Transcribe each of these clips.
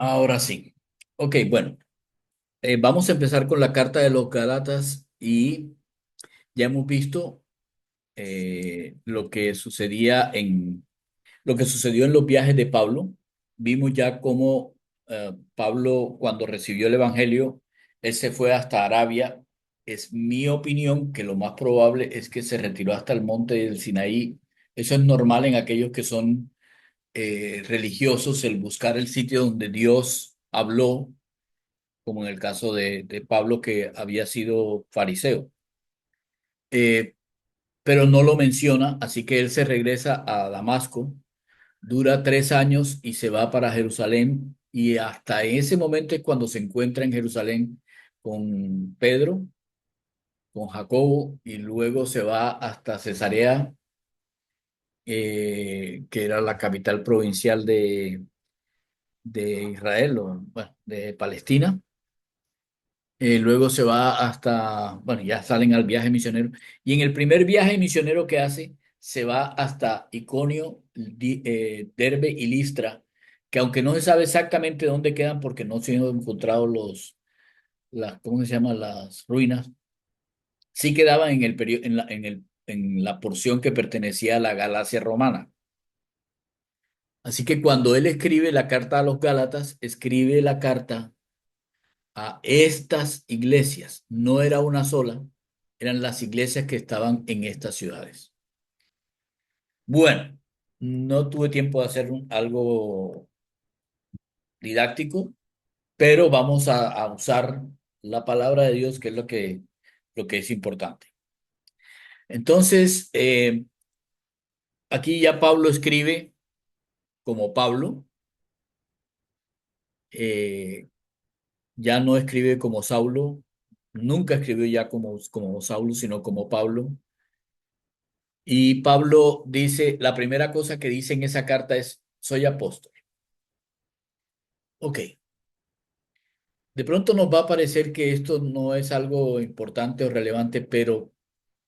Ahora sí. Ok, bueno, vamos a empezar con la carta de los Gálatas y ya hemos visto lo que sucedió en los viajes de Pablo. Vimos ya cómo Pablo, cuando recibió el Evangelio, él se fue hasta Arabia. Es mi opinión que lo más probable es que se retiró hasta el monte del Sinaí. Eso es normal en aquellos que son religiosos, el buscar el sitio donde Dios habló, como en el caso de Pablo, que había sido fariseo. Eh, pero no lo menciona, así que él se regresa a Damasco, dura 3 años y se va para Jerusalén, y hasta ese momento es cuando se encuentra en Jerusalén con Pedro, con Jacobo, y luego se va hasta Cesarea, que era la capital provincial de Israel, o, bueno, de Palestina. Luego se va hasta, bueno, ya salen al viaje misionero. Y en el primer viaje misionero que hace, se va hasta Iconio, Derbe y Listra, que aunque no se sabe exactamente dónde quedan porque no se han encontrado ¿cómo se llama? Las ruinas, sí quedaban en el en la porción que pertenecía a la Galacia romana. Así que cuando él escribe la carta a los Gálatas, escribe la carta a estas iglesias. No era una sola, eran las iglesias que estaban en estas ciudades. Bueno, no tuve tiempo de hacer algo didáctico, pero vamos a usar la palabra de Dios, que es lo que es importante. Entonces, aquí ya Pablo escribe como Pablo, eh, ya no escribe como Saulo, nunca escribió ya como Saulo, sino como Pablo. Y Pablo dice, la primera cosa que dice en esa carta es, soy apóstol. Ok, de pronto nos va a parecer que esto no es algo importante o relevante, pero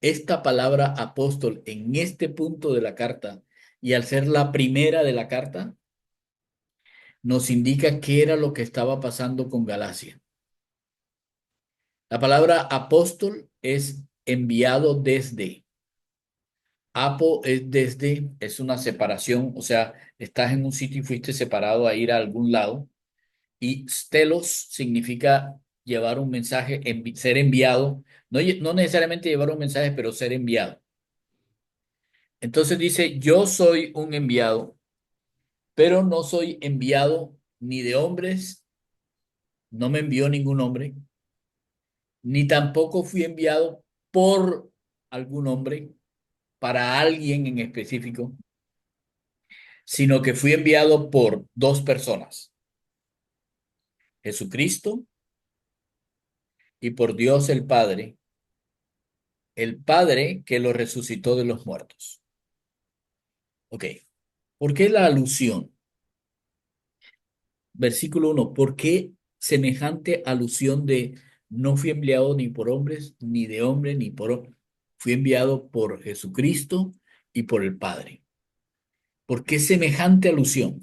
esta palabra apóstol en este punto de la carta y al ser la primera de la carta, nos indica qué era lo que estaba pasando con Galacia. La palabra apóstol es enviado desde. Apo es desde, es una separación, o sea, estás en un sitio y fuiste separado a ir a algún lado. Y stelos significa llevar un mensaje, ser enviado, no, no necesariamente llevar un mensaje, pero ser enviado. Entonces dice, yo soy un enviado, pero no soy enviado ni de hombres, no me envió ningún hombre, ni tampoco fui enviado por algún hombre, para alguien en específico, sino que fui enviado por dos personas, Jesucristo y por Dios el Padre que lo resucitó de los muertos. Ok, ¿por qué la alusión? Versículo 1. ¿Por qué semejante alusión de no fui enviado ni por hombres, ni de hombre, ni fui enviado por Jesucristo y por el Padre? ¿Por qué semejante alusión?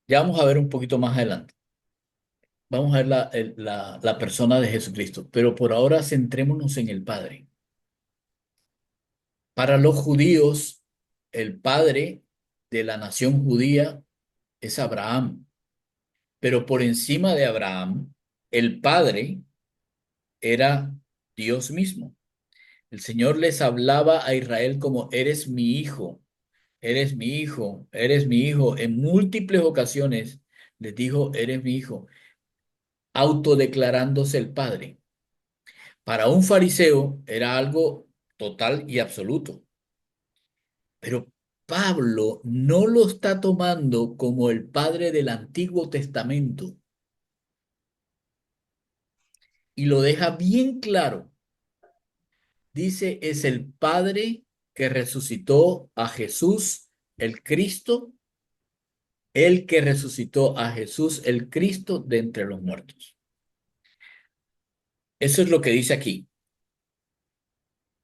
Ya vamos a ver un poquito más adelante. Vamos a ver la persona de Jesucristo, pero por ahora centrémonos en el Padre. Para los judíos, el Padre de la nación judía es Abraham. Pero por encima de Abraham, el Padre era Dios mismo. El Señor les hablaba a Israel como, eres mi hijo, eres mi hijo, eres mi hijo. En múltiples ocasiones les dijo, eres mi hijo, autodeclarándose el Padre. Para un fariseo era algo total y absoluto, pero Pablo no lo está tomando como el Padre del Antiguo Testamento y lo deja bien claro. Dice, es el Padre que resucitó a Jesús, el Cristo, el que resucitó a Jesús, el Cristo, de entre los muertos. Eso es lo que dice aquí.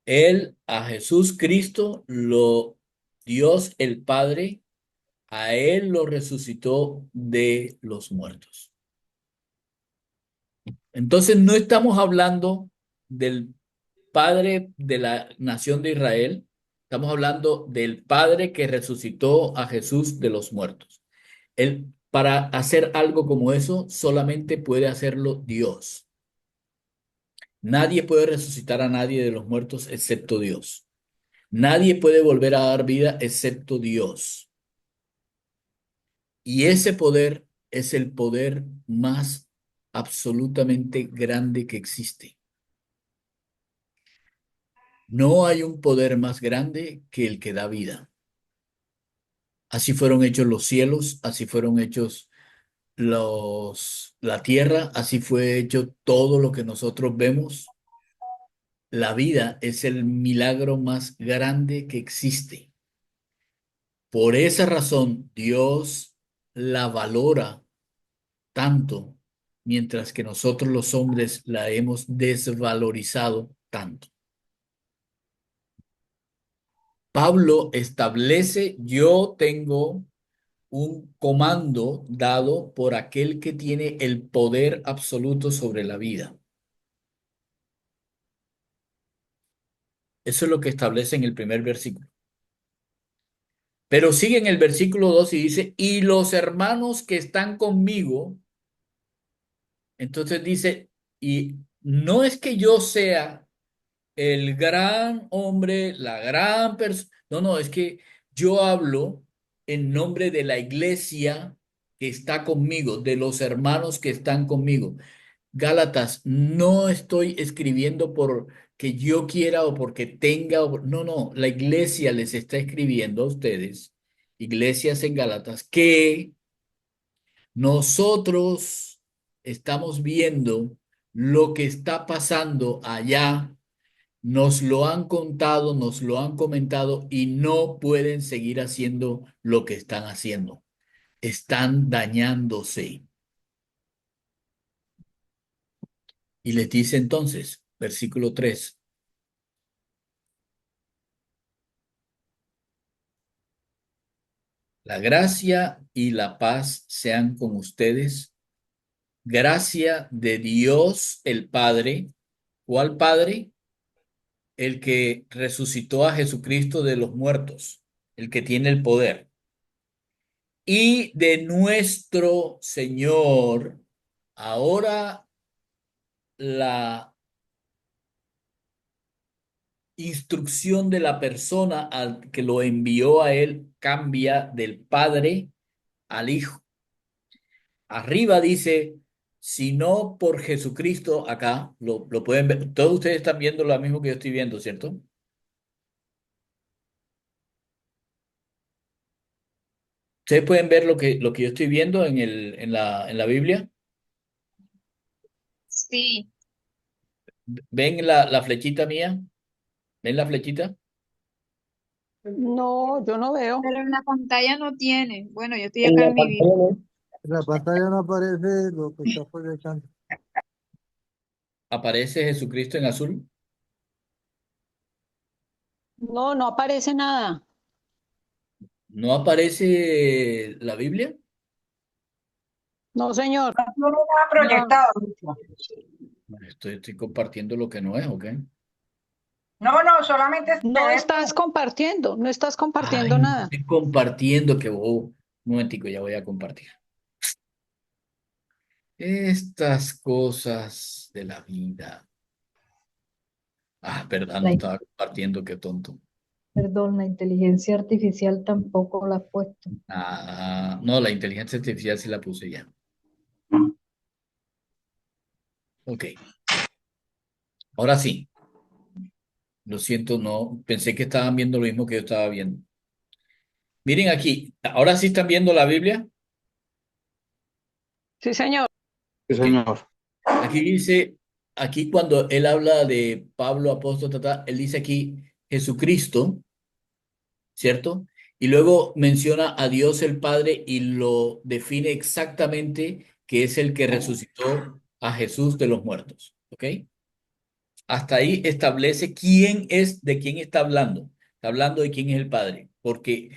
Él, a Jesús Cristo, Dios el Padre, a él lo resucitó de los muertos. Entonces no estamos hablando del Padre de la nación de Israel, estamos hablando del Padre que resucitó a Jesús de los muertos. Él, para hacer algo como eso, solamente puede hacerlo Dios. Nadie puede resucitar a nadie de los muertos excepto Dios. Nadie puede volver a dar vida excepto Dios. Y ese poder es el poder más absolutamente grande que existe. No hay un poder más grande que el que da vida. Así fueron hechos los cielos, así fueron hechos la tierra, así fue hecho todo lo que nosotros vemos. La vida es el milagro más grande que existe. Por esa razón, Dios la valora tanto, mientras que nosotros los hombres la hemos desvalorizado tanto. Pablo establece, yo tengo un comando dado por aquel que tiene el poder absoluto sobre la vida. Eso es lo que establece en el primer versículo. Pero sigue en el versículo 2 y dice, y los hermanos que están conmigo, entonces dice, y no es que yo sea el gran hombre, la gran persona, no, no, es que yo hablo en nombre de la iglesia que está conmigo, de los hermanos que están conmigo. Gálatas, no estoy escribiendo por que yo quiera o porque tenga, no, no, la iglesia les está escribiendo a ustedes, iglesias en Gálatas, que nosotros estamos viendo lo que está pasando allá, nos lo han contado, nos lo han comentado y no pueden seguir haciendo lo que están haciendo. Están dañándose. Y les dice entonces, versículo 3. La gracia y la paz sean con ustedes. Gracia de Dios el Padre. ¿Cuál Padre? El que resucitó a Jesucristo de los muertos, el que tiene el poder. Y de nuestro Señor, ahora la instrucción de la persona al que lo envió a él cambia del Padre al Hijo. Arriba dice, si no por Jesucristo, acá lo pueden ver, todos ustedes están viendo lo mismo que yo estoy viendo, ¿cierto? Ustedes pueden ver lo que yo estoy viendo en la Biblia. Sí, ¿Ven la flechita mía? ¿Ven la flechita? No, yo no veo. pero en la pantalla no tiene. Bueno, yo estoy En acá la en mi vida. pantalla En la pantalla no aparece lo que está proyectando. aparece Jesucristo en azul. No, no aparece nada. ¿No aparece la Biblia? No, señor. No lo ha No, proyectado. Estoy compartiendo lo que no es, ¿ok? No, no, solamente se no ve estás compartiendo, no estás compartiendo Ay, nada. estoy compartiendo que un momentico, ya voy a compartir. Estas cosas de la vida. Ah, verdad, no La, estaba compartiendo, qué tonto. perdón, la inteligencia artificial tampoco la ha puesto. Ah, no, la inteligencia artificial sí la puse ya. Ok, ahora sí. Lo siento, no, pensé que estaban viendo lo mismo que yo estaba viendo. Miren aquí, ahora sí están viendo la Biblia. Sí, señor. Sí, Ok, señor. aquí dice, aquí cuando él habla de Pablo, apóstol, él dice aquí Jesucristo, ¿cierto? Y luego menciona a Dios el Padre y lo define exactamente que es el que resucitó a Jesús de los muertos, ¿ok? Hasta ahí establece quién es, de quién está hablando. Está hablando de quién es el Padre, porque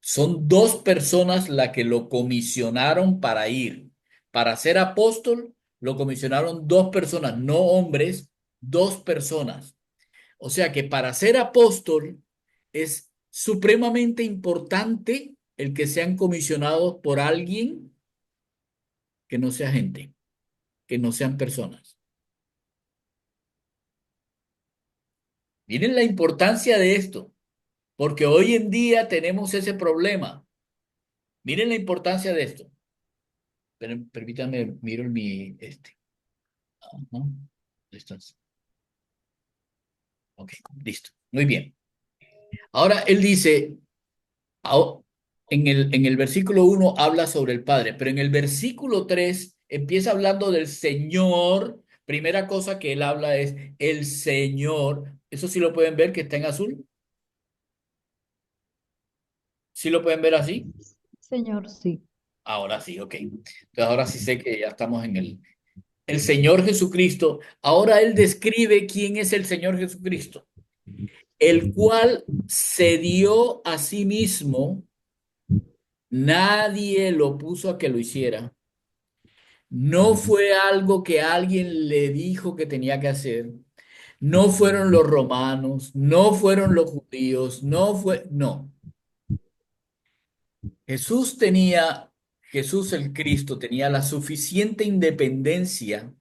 Son dos personas las que lo comisionaron para ir. Para ser apóstol, lo comisionaron dos personas, no hombres, dos personas. O sea que para ser apóstol es supremamente importante el que sean comisionados por alguien que no sea gente, que no sean personas. Miren la importancia de esto, porque hoy en día tenemos ese problema. Miren la importancia de esto. Pero permítanme, miro mi. Ajá. ¿Dónde estás? Ok, listo. Muy bien. Ahora él dice, ao- en el versículo 1 habla sobre el Padre, pero en el versículo 3 empieza hablando del Señor. Primera cosa que él habla es el Señor. Eso sí lo pueden ver que está en azul. ¿Sí lo pueden ver así? Señor, sí. Ahora sí, ok. Entonces ahora sí sé que ya estamos en el Señor Jesucristo. Ahora él describe quién es el Señor Jesucristo, el cual se dio a sí mismo. Nadie lo puso a que lo hiciera. No fue algo que alguien le dijo que tenía que hacer. No fueron los romanos, no fueron los judíos, no. Jesús el Cristo tenía la suficiente independencia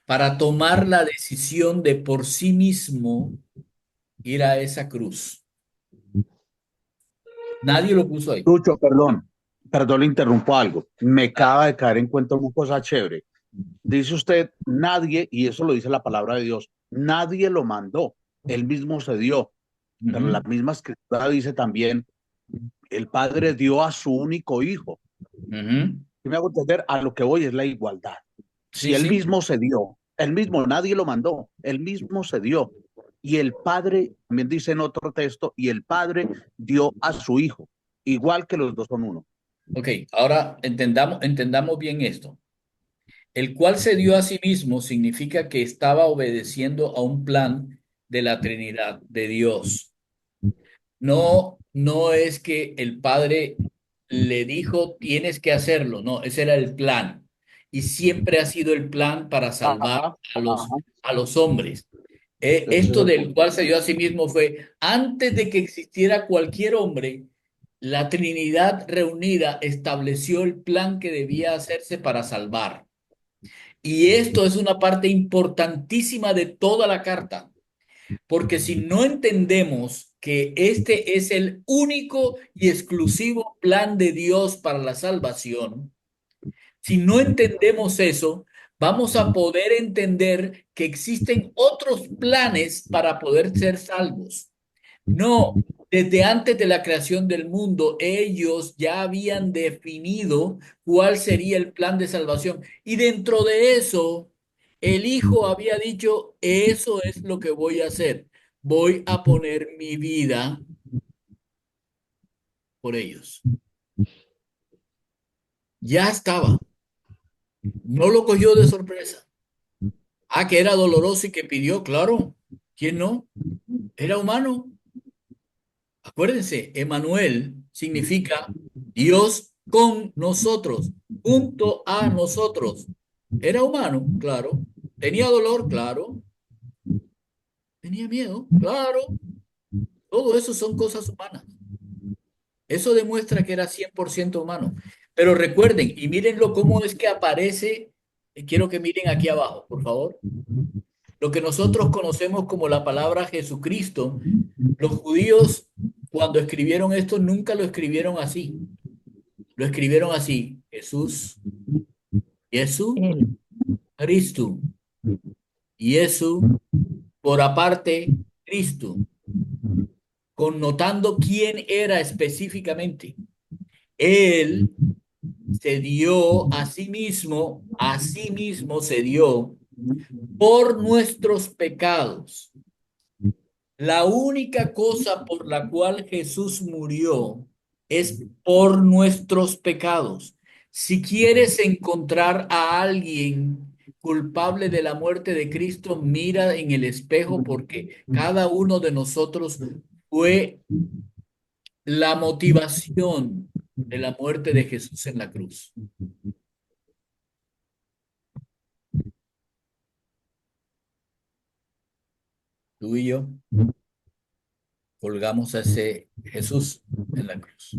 para tomar la decisión de por sí mismo ir a esa cruz. Nadie lo puso ahí. Lucho, perdón, le interrumpo algo. Me acaba de caer en cuenta una cosa chévere. Dice usted, nadie, y eso lo dice la palabra de Dios, nadie lo mandó, él mismo se dio. Pero la Ujú, misma escritura dice también, el Padre dio a su único hijo. ujú. Y me hago entender, a lo que voy es la igualdad. Si Sí, él sí. mismo se dio, él mismo, nadie lo mandó, él mismo se dio. Y el Padre, también dice en otro texto, y el Padre dio a su hijo, igual que los dos son uno. Ok, ahora entendamos bien esto. El cual se dio a sí mismo significa que estaba obedeciendo a un plan de la Trinidad, de Dios. No, no es que el Padre le dijo, tienes que hacerlo. No, ese era el plan. Y siempre ha sido el plan para salvar Ajá, a los, ajá. a los hombres. Ese es Esto el del punto. cual se dio a sí mismo fue antes de que existiera cualquier hombre, la Trinidad reunida estableció el plan que debía hacerse para salvar. Y esto es una parte importantísima de toda la carta, porque si no entendemos que este es el único y exclusivo plan de Dios para la salvación, si no entendemos eso, vamos a poder entender que existen otros planes para poder ser salvos. No, desde antes de la creación del mundo, ellos ya habían definido cuál sería el plan de salvación. Y dentro de eso, el Hijo había dicho, eso es lo que voy a hacer. Voy a poner mi vida por ellos. Ya estaba. No lo cogió de sorpresa. Ah, que era doloroso y que pidió, claro. ¿Quién no? Era humano. Acuérdense, Emanuel significa Dios con nosotros, junto a nosotros. Era humano, claro. Tenía dolor, claro. Tenía miedo, claro. Todo eso son cosas humanas. Eso demuestra que era 100% humano. Pero recuerden, y mírenlo cómo es que aparece, quiero que miren aquí abajo, por favor. Lo que nosotros conocemos como la palabra Jesucristo, los judíos cuando escribieron esto nunca lo escribieron así. Lo escribieron así, Jesús, Jesús, Él. Cristo, Jesús, por aparte, Cristo, connotando quién era específicamente. Él se dio a sí mismo se dio por nuestros pecados. La única cosa por la cual Jesús murió es por nuestros pecados. Si quieres encontrar a alguien culpable de la muerte de Cristo, mira en el espejo porque cada uno de nosotros fue la motivación de la muerte de Jesús en la cruz? Tú y yo colgamos a ese Jesús en la cruz.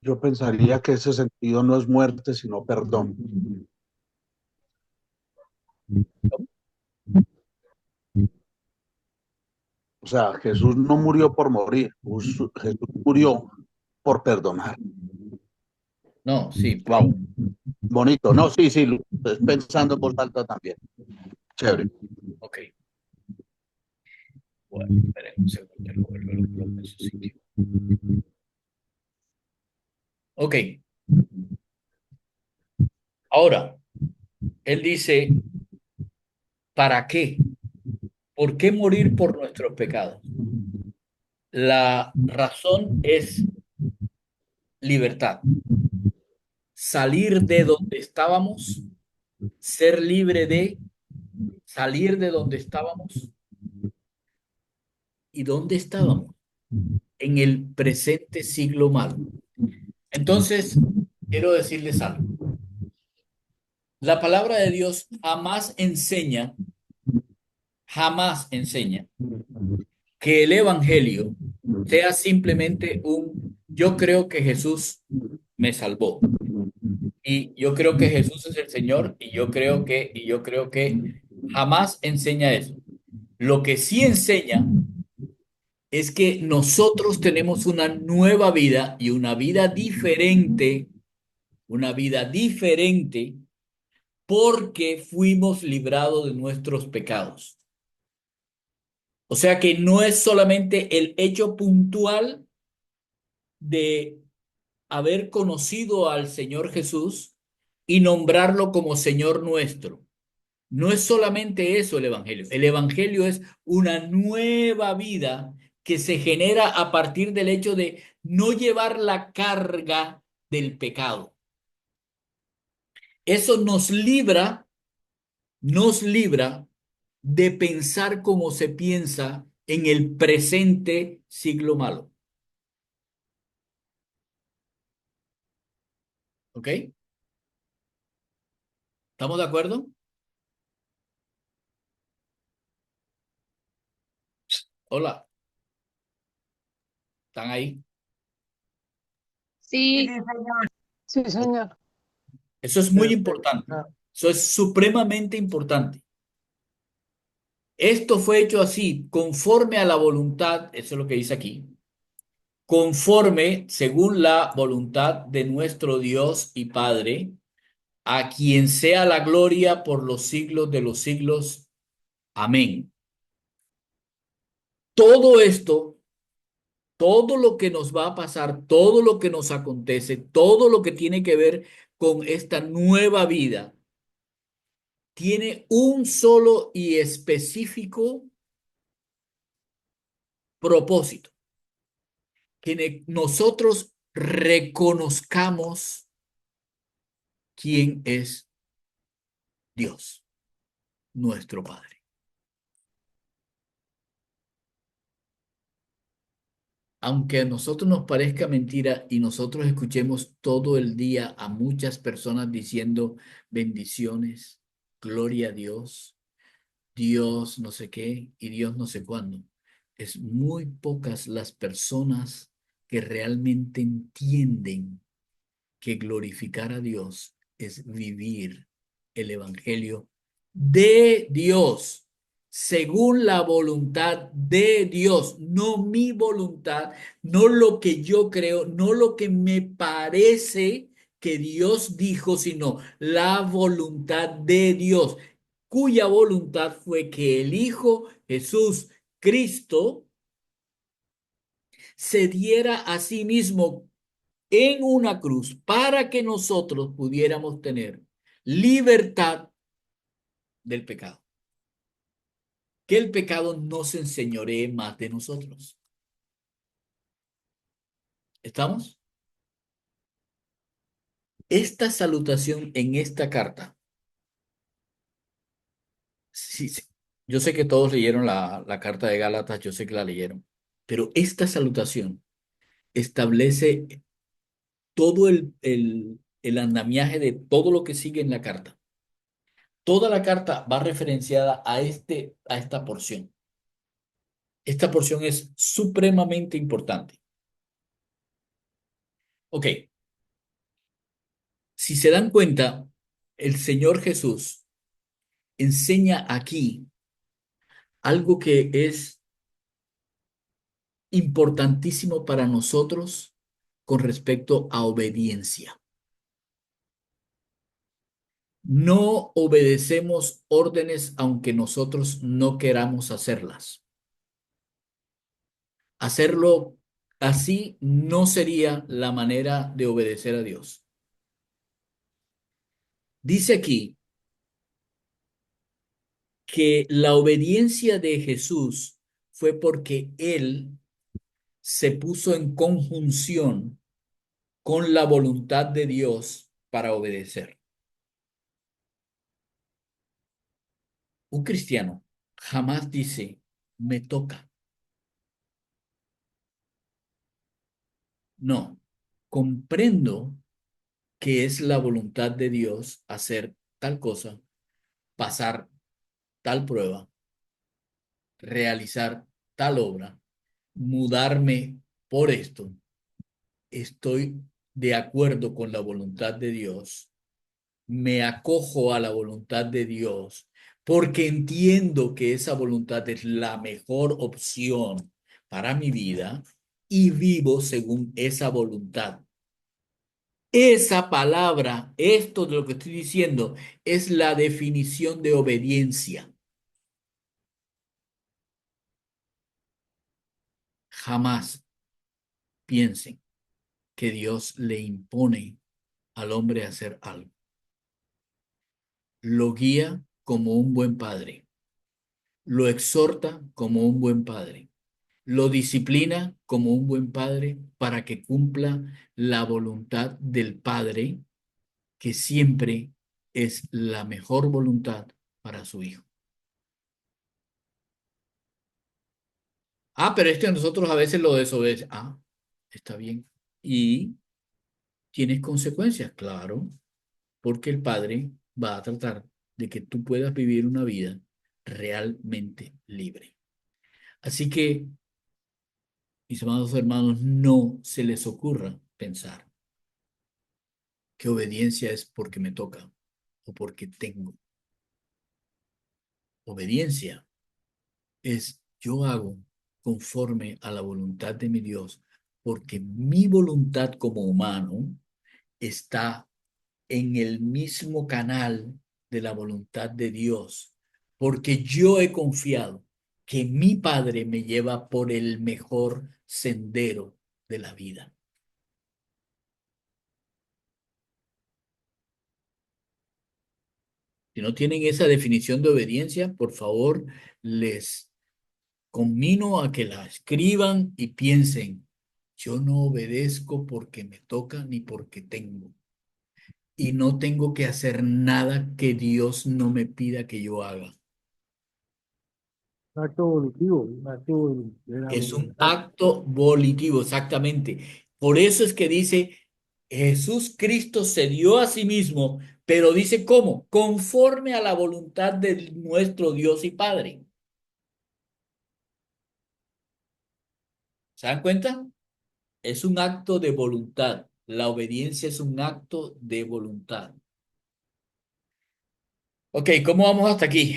Yo pensaría que ese sentido no es muerte, sino perdón. O sea, Jesús no murió por morir, Jesús murió por perdonar. No, sí, Wow, bonito. No, sí, sí, estoy pensando en voz alta también. Chévere. ok. Bueno, esperemos un segundo, lo vuelvo, lo coloco en su sitio. Ok. Ahora, él dice, ¿para qué? ¿Por qué morir por nuestros pecados? La razón es libertad. Salir de donde estábamos, ser libre de salir de donde estábamos. ¿Y dónde estábamos? En el presente siglo malo. Entonces, quiero decirles algo. La palabra de Dios jamás enseña que el evangelio sea simplemente yo creo que Jesús me salvó. Y yo creo que Jesús es el Señor y yo creo que jamás enseña eso. Lo que sí enseña es que nosotros tenemos una nueva vida y una vida diferente porque fuimos librados de nuestros pecados. O sea que no es solamente el hecho puntual de haber conocido al Señor Jesús y nombrarlo como Señor nuestro. No es solamente eso el Evangelio. El Evangelio es una nueva vida que se genera a partir del hecho de no llevar la carga del pecado. Eso nos libra de pensar como se piensa en el presente siglo malo. ¿Ok? ¿Estamos de acuerdo? Hola, ¿están ahí? Sí, Sí, señor. Sí, señor. Eso es muy importante. Eso es supremamente importante. Esto fue hecho así, conforme a la voluntad, eso es lo que dice aquí, conforme, según la voluntad de nuestro Dios y Padre, a quien sea la gloria por los siglos de los siglos. Amén. Todo esto, todo lo que nos va a pasar, todo lo que nos acontece, todo lo que tiene que ver con esta nueva vida, tiene un solo y específico propósito, que nosotros reconozcamos quién es Dios, nuestro Padre. Aunque a nosotros nos parezca mentira y nosotros escuchemos todo el día a muchas personas diciendo bendiciones, gloria a Dios, Dios no sé qué y Dios no sé cuándo, es muy pocas las personas que realmente entienden que glorificar a Dios es vivir el Evangelio de Dios, según la voluntad de Dios, no mi voluntad, no lo que yo creo, no lo que me parece que Dios dijo, sino la voluntad de Dios, cuya voluntad fue que el Hijo Jesús Cristo se diera a sí mismo en una cruz para que nosotros pudiéramos tener libertad del pecado. Que el pecado no se enseñoree más de nosotros. ¿Estamos? Esta salutación en esta carta, sí, Yo sé que todos leyeron la carta de Gálatas, yo sé que la leyeron, pero esta salutación establece todo el andamiaje de todo lo que sigue en la carta. Toda la carta va referenciada a esta porción. Esta porción es supremamente importante. Ok, si se dan cuenta, el Señor Jesús enseña aquí algo que es importantísimo para nosotros con respecto a obediencia. No obedecemos órdenes aunque nosotros no queramos hacerlas. Hacerlo así no sería la manera de obedecer a Dios. Dice aquí que la obediencia de Jesús fue porque Él se puso en conjunción con la voluntad de Dios para obedecer. Un cristiano jamás dice, me toca. No, comprendo que es la voluntad de Dios hacer tal cosa, pasar tal prueba, realizar tal obra, mudarme por esto. Estoy de acuerdo con la voluntad de Dios, me acojo a la voluntad de Dios, porque entiendo que esa voluntad es la mejor opción para mi vida y vivo según esa voluntad. Esa palabra, esto de lo que estoy diciendo, es la definición de obediencia. Jamás piensen que Dios le impone al hombre a hacer algo. Lo guía como un buen padre, lo exhorta como un buen padre, lo disciplina como un buen padre para que cumpla la voluntad del padre, que siempre es la mejor voluntad para su hijo. Ah, pero nosotros a veces lo desobedecemos. Ah, está bien. Y tienes consecuencias, claro, porque el Padre va a tratar de que tú puedas vivir una vida realmente libre. Así que, mis amados hermanos, no se les ocurra pensar que obediencia es porque me toca o porque tengo. Obediencia es yo hago conforme a la voluntad de mi Dios, porque mi voluntad como humano está en el mismo canal de la voluntad de Dios, porque yo he confiado que mi Padre me lleva por el mejor sendero de la vida. Si no tienen esa definición de obediencia, por favor, les conmino a que la escriban y piensen, yo no obedezco porque me toca ni porque tengo. Y no tengo que hacer nada que Dios no me pida que yo haga. Acto evolutivo, un acto de la Es un voluntad. acto volitivo, exactamente. Por eso es que dice, Jesús Cristo se dio a sí mismo, pero dice cómo, conforme a la voluntad de nuestro Dios y Padre. ¿Se dan cuenta? Es un acto de voluntad. La obediencia es un acto de voluntad. Ok, ¿cómo vamos hasta aquí?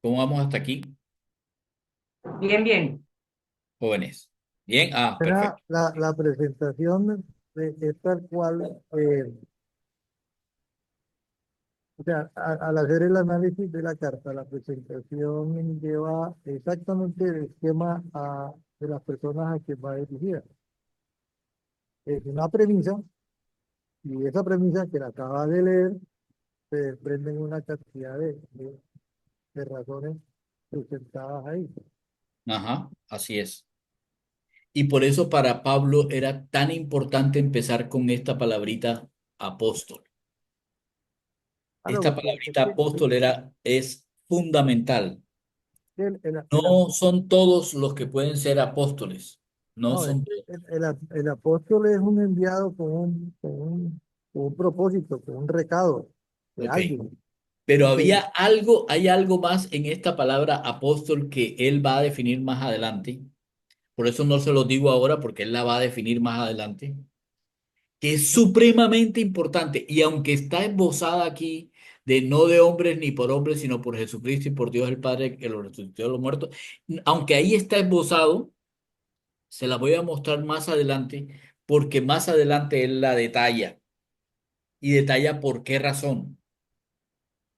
¿Cómo vamos hasta aquí, Bien, bien. jóvenes? Bien, Era perfecto. la presentación es tal cual, o sea, al hacer el análisis de la carta, la presentación lleva exactamente el esquema de las personas a que va dirigida. Es una premisa, y esa premisa que la acaba de leer se desprenden una cantidad de razones presentadas ahí. Ajá, así es. Y por eso para Pablo era tan importante empezar con esta palabrita apóstol. Claro, Esta porque palabrita apóstol es fundamental. el No son todos los que pueden ser apóstoles. No no, es son que todos. el apóstol es un enviado con un propósito, con un recado de Ok. alguien. Pero Que, hay algo más en esta palabra apóstol que él va a definir más adelante. Por eso no se lo digo ahora, porque él la va a definir más adelante, que es supremamente importante. Y aunque está esbozada aquí de no de hombres ni por hombres, sino por Jesucristo y por Dios el Padre que lo resucitó de los muertos, aunque ahí está esbozado, se la voy a mostrar más adelante, porque más adelante él la detalla y detalla por qué razón.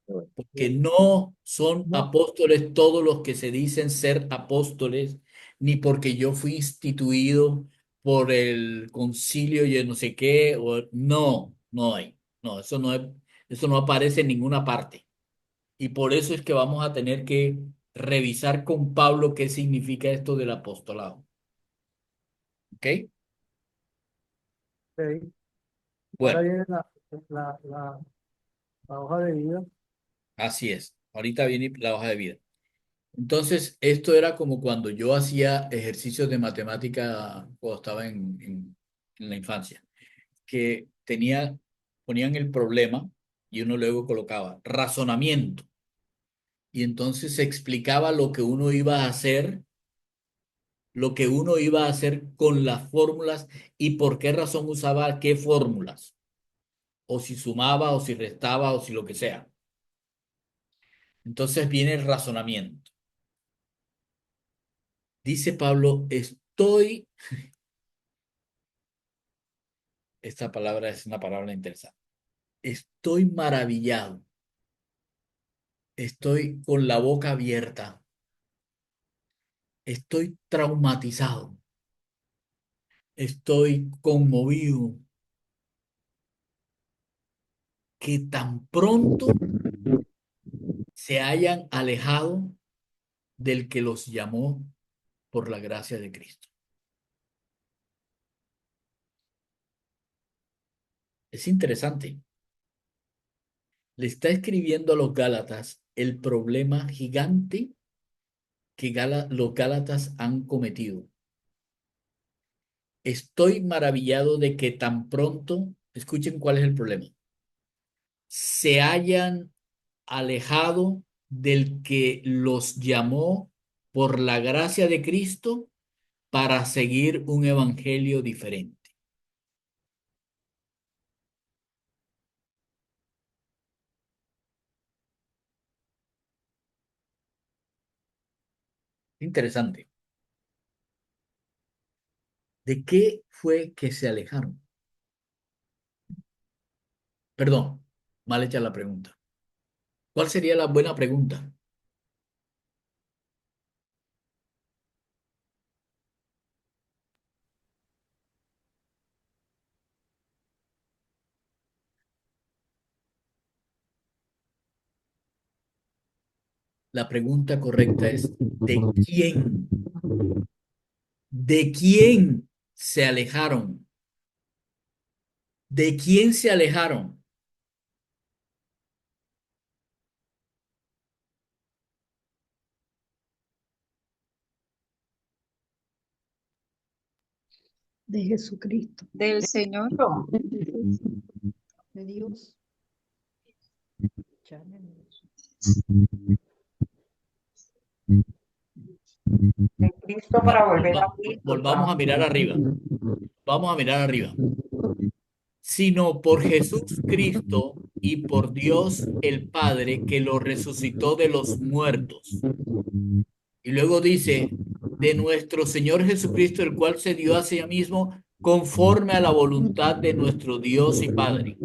Porque que no son no, apóstoles todos los que se dicen ser apóstoles, ni porque yo fui instituido por el concilio y no sé qué, no, no hay, no, eso no aparece en ninguna parte. Y por eso es que vamos a tener que revisar con Pablo qué significa esto del apostolado. ¿Ok? ok. Ahora Bueno, viene la, la, la hoja de vida. así es. Ahorita viene la hoja de vida. Entonces, esto era como cuando yo hacía ejercicios de matemática cuando estaba en la infancia, que ponían el problema y uno luego colocaba razonamiento y entonces se explicaba lo que uno iba a hacer, lo que uno iba a hacer con las fórmulas y por qué razón usaba qué fórmulas, o si sumaba o si restaba o si lo que sea. Entonces viene el razonamiento. Dice Pablo, esta palabra es una palabra interesante. Estoy maravillado, estoy con la boca abierta, estoy traumatizado, estoy conmovido, que tan pronto se hayan alejado del que los llamó por la gracia de Cristo. Es interesante. Le está escribiendo a los Gálatas el problema gigante que los Gálatas han cometido. Estoy maravillado de que tan pronto, escuchen cuál es el problema, se hayan alejado del que los llamó por la gracia de Cristo para seguir un evangelio diferente. Interesante. ¿De qué fue que se alejaron? Perdón, mal hecha la pregunta. ¿Cuál sería la buena pregunta? La pregunta correcta es ¿de quién? ¿De quién se alejaron? ¿De quién se alejaron? de Jesucristo, Del Señor. No, de Dios. Llámenos. De Cristo No, para volver a Cristo, volvamos a mirar arriba. Vamos a mirar arriba. Sino por Jesús Cristo y por Dios el Padre que lo resucitó de los muertos. Y luego dice, de nuestro Señor Jesucristo, el cual se dio a sí mismo conforme a la voluntad de nuestro Dios y Padre.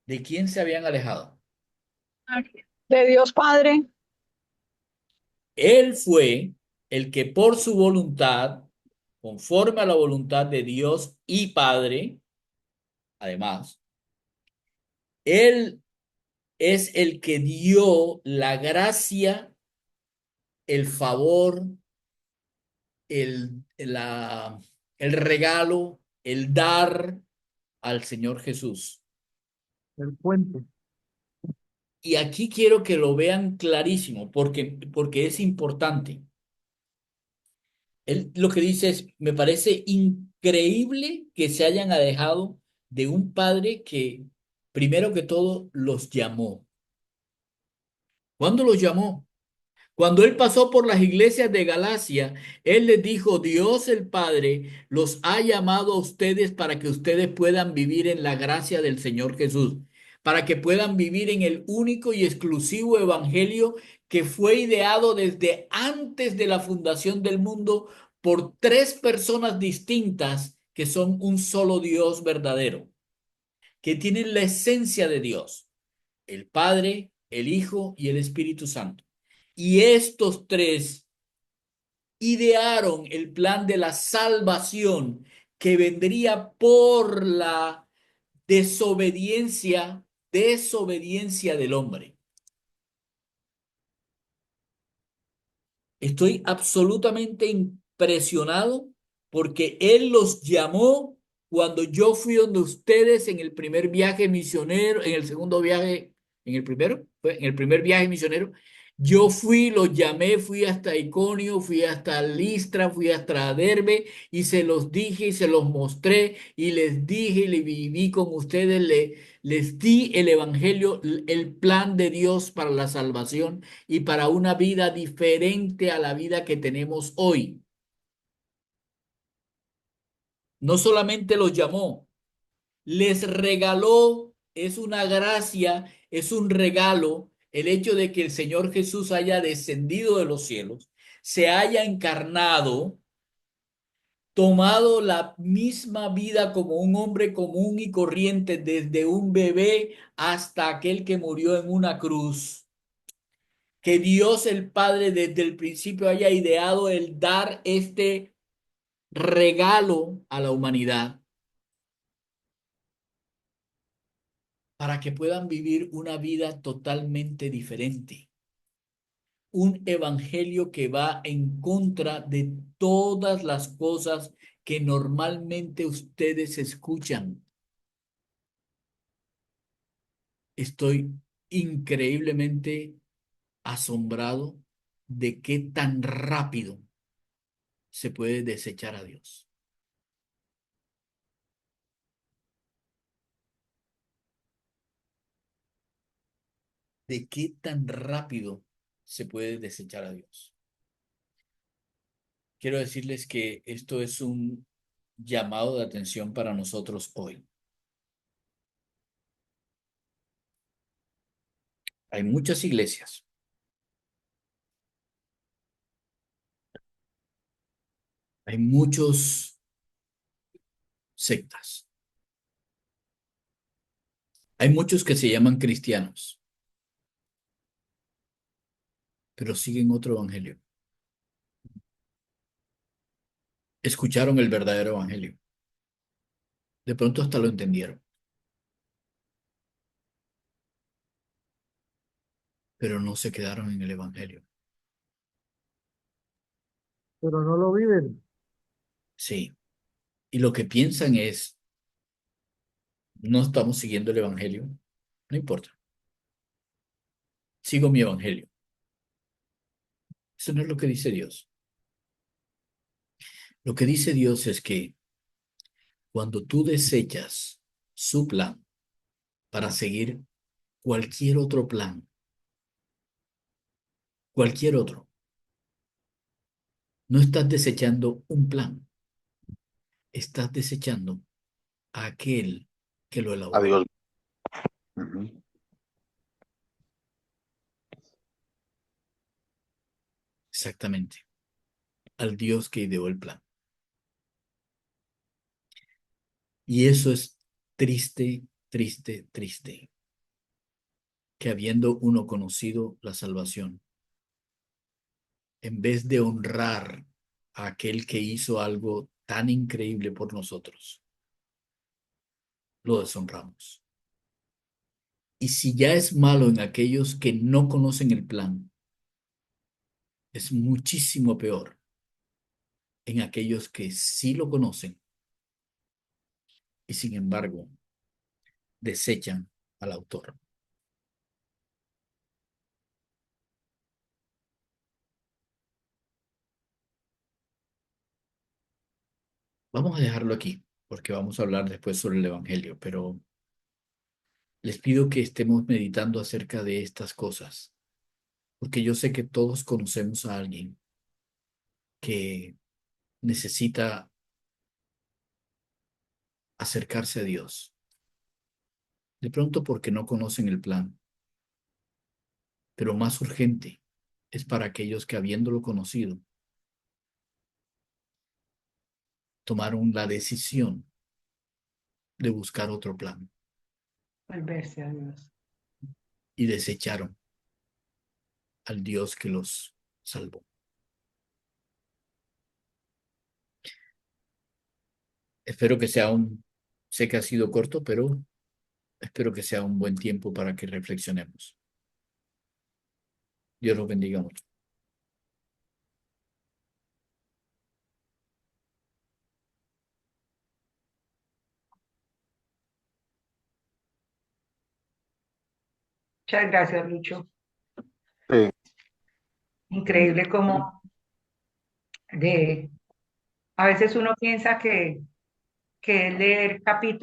¿De quién se habían alejado? de Dios Padre, Él fue el que por su voluntad, conforme a la voluntad de Dios y Padre, además, Él es el que dio la gracia, el favor, el regalo el dar al Señor Jesús. El puente. Y aquí quiero que lo vean clarísimo, porque es importante. Él lo que dice es, me parece increíble que se hayan alejado de un padre que, primero que todo, los llamó. ¿Cuándo los llamó? Cuando él pasó por las iglesias de Galacia, él les dijo, Dios el Padre los ha llamado a ustedes para que ustedes puedan vivir en la gracia del Señor Jesús, para que puedan vivir en el único y exclusivo evangelio que fue ideado desde antes de la fundación del mundo por tres personas distintas que son un solo Dios verdadero, que tienen la esencia de Dios, el Padre, el Hijo y el Espíritu Santo. Y estos tres idearon el plan de la salvación que vendría por la desobediencia del hombre. Estoy absolutamente impresionado porque Él los llamó cuando yo fui donde ustedes en el primer viaje misionero, en el segundo viaje, en el primero, en el primer viaje misionero. Yo fui, los llamé, fui hasta Iconio, fui hasta Listra, fui hasta Derbe y se los dije y se los mostré y les dije y le viví con ustedes, les di el evangelio, el plan de Dios para la salvación y para una vida diferente a la vida que tenemos hoy. No solamente los llamó, les regaló, es una gracia, es un regalo el hecho de que el Señor Jesús haya descendido de los cielos, se haya encarnado, tomado la misma vida como un hombre común y corriente, desde un bebé hasta aquel que murió en una cruz. Que Dios el Padre desde el principio haya ideado el dar este regalo a la humanidad para que puedan vivir una vida totalmente diferente. Un evangelio que va en contra de todas las cosas que normalmente ustedes escuchan. Estoy increíblemente asombrado de qué tan rápido se puede desechar a Dios. De qué tan rápido se puede desechar a Dios. Quiero decirles que esto es un llamado de atención para nosotros hoy. Hay muchas iglesias, hay muchos sectas, hay muchos que se llaman cristianos, pero siguen otro evangelio. Escucharon el verdadero evangelio. De pronto hasta lo entendieron, pero no se quedaron en el evangelio. Pero no lo viven. Sí. Y lo que piensan es, no estamos siguiendo el evangelio. No importa. Sigo mi evangelio. Eso no es lo que dice Dios. Lo que dice Dios es que cuando tú desechas su plan para seguir cualquier otro plan, cualquier otro, no estás desechando un plan, estás desechando a aquel que lo elaboró. Adiós. Ujú. Exactamente, al Dios que ideó el plan. Y eso es triste, triste, triste, que habiendo uno conocido la salvación, en vez de honrar a aquel que hizo algo tan increíble por nosotros, lo deshonramos. Y si ya es malo en aquellos que no conocen el plan, es muchísimo peor en aquellos que sí lo conocen y sin embargo desechan al autor. Vamos a dejarlo aquí, porque vamos a hablar después sobre el Evangelio, pero les pido que estemos meditando acerca de estas cosas, porque yo sé que todos conocemos a alguien que necesita acercarse a Dios. De pronto porque no conocen el plan, pero más urgente es para aquellos que habiéndolo conocido, tomaron la decisión de buscar otro plan Volverse a Dios. y desecharon al Dios que los salvó. Espero que sea sé que ha sido corto, pero espero que sea un buen tiempo para que reflexionemos. Dios los bendiga mucho. Muchas gracias, Lucho. Sí. Increíble como a veces uno piensa que leer capítulos